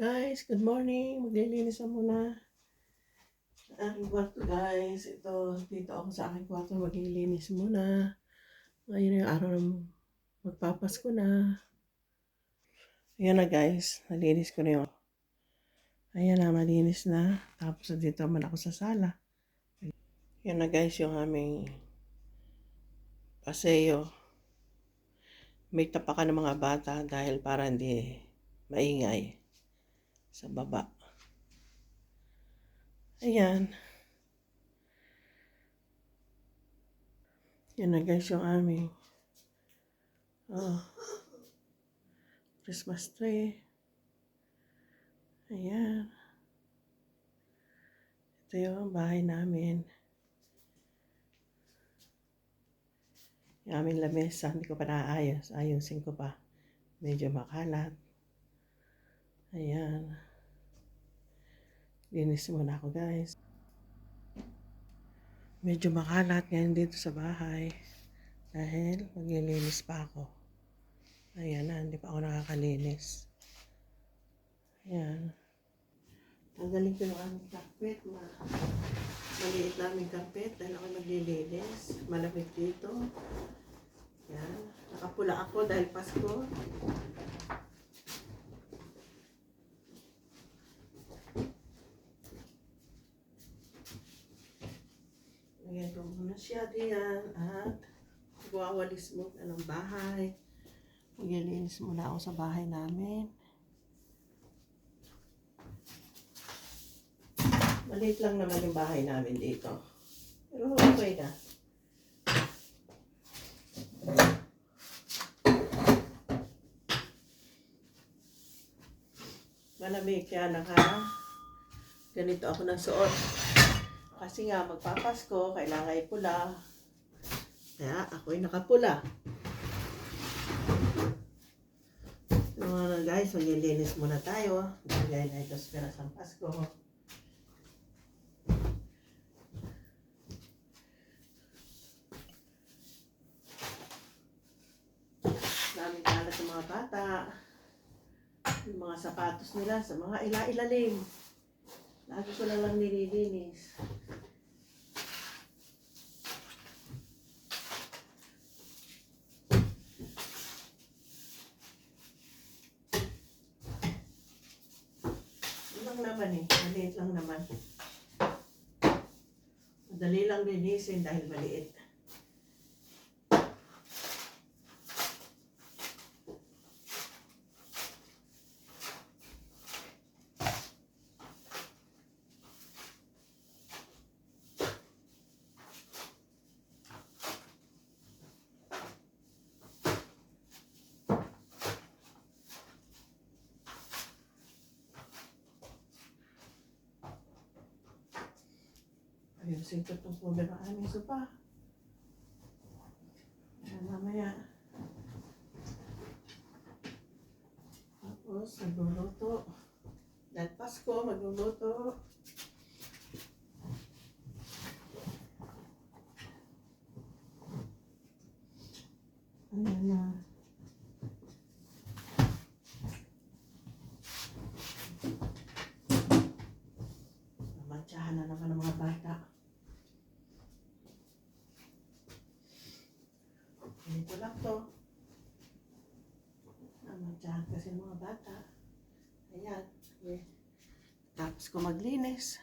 Guys, good morning. Maglilinis na muna sa aking kwarto, guys. Ito, dito ako sa aking kwarto. Maglilinis muna. Ngayon yung araw ng magpapasko na. Ayan na, guys. Nalinis ko na yung... Ayan na, malinis na. Tapos dito naman ako sa sala. Ayan na, guys, yung aming paseo. May tapakan ng mga bata dahil para hindi maingay sa baba. Ayan. Yan na, guys, yung aming Christmas tree. Ayan. Ito yung bahay namin. Yung aming lamesa, hindi ko pa naayos. Ayusin ko pa. Medyo makalat. Ayan. Linis muna ako, guys. Medyo makalat ngayon dito sa bahay. Dahil maglilinis pa ako. Ayan na, hindi pa ako nakakalinis. Ayan. Tanggalin ko yung aming carpet. Maliit na aming carpet dahil ako maglilinis. Malamig dito. Ayan. Nakapula ako dahil Pasko. Ayan ko muna siya diyan at wawalis mo na ng bahay. Maglilinis muna ako sa bahay namin. Maliit lang naman yung bahay namin dito. Pero okay na. Malamig kaya ganito ako nagsuot. Kasi nga magpapasko, kailangan ay pula. Kaya ako'y nakapula. So guys, maglilinis muna tayo. Dahil na ito sa ng Pasko. Daming kalat ng mga bata. Yung mga sapatos nila sa mga ilalim. Lagi ko na lang nililinis. Yun lang naman maliit lang naman. Madali lang linisin dahil maliit. Ayusin ko itong cover ng aming sopa. Ayan, mamaya. Tapos, magluluto. Dahil Pasko, magluluto. Ayan na. Namantsahan na naman ng mga bata. Ganito lang to. Namantsahan kasi ng mga bata. Ayan. Okay. Tapos ko maglinis.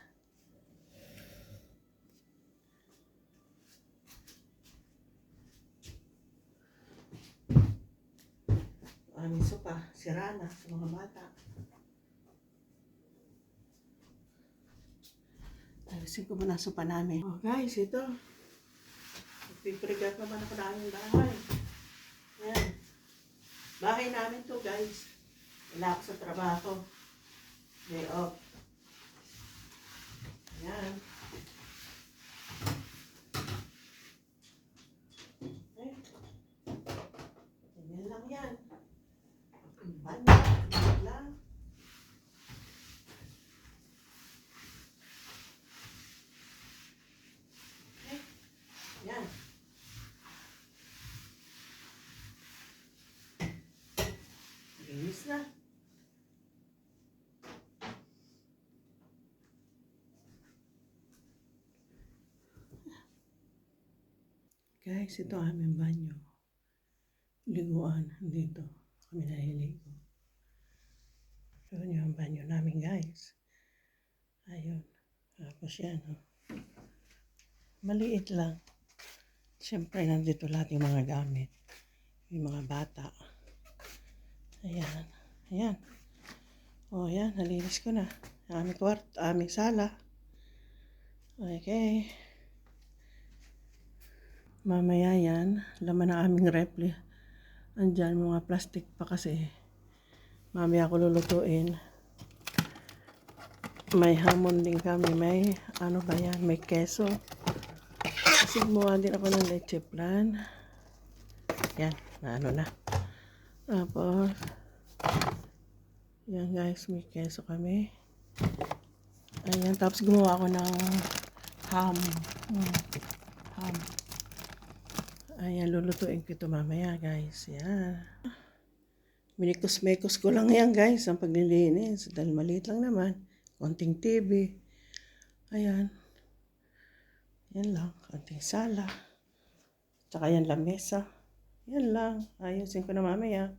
Aming sopa, sira na sa mga bata. Ayusin ko muna sopa namin. Oh guys, ito. Pipregat naman ako na aming bahay. Ayan. Bahay namin to, guys. Wala ako sa trabaho. Day off. Ayan. Okay. Ganyan lang yan. Banyak lang. Okay. Yan. Linis na. Guys, ito ang aming banyo. Liguan, dito. Kami naliligo. Yun yung banyo namin, guys. Ayun. Tapos yan, oh. Maliit lang. Siyempre, nandito lahat yung mga gamit. Yung mga bata. Ayan. Ayan. O, yan. Nalinis ko na. Aming kwarto, aming sala. Okay. Mamaya yan. Laman ng aming repli. Andyan, mga plastic pa kasi. Mamaya ako lulutuin. May hamon din kami. May, ano ba yan? May keso. Kasi gumawa din ako ng leche plan. Yan, na ano na. Tapos, yan guys, may keso kami. Ayan, tapos gumawa ako ng ham. Ham. Ayan, lulutuin ko ito mamaya guys. Yan. Minikos-mekos ko lang yan guys, ang paglilinis. Dahil maliit lang naman. Konting TV. Ayan. Yan lang. Konting sala. Tsaka yan lamesa. Yan lang. Ayusin ko na mamaya.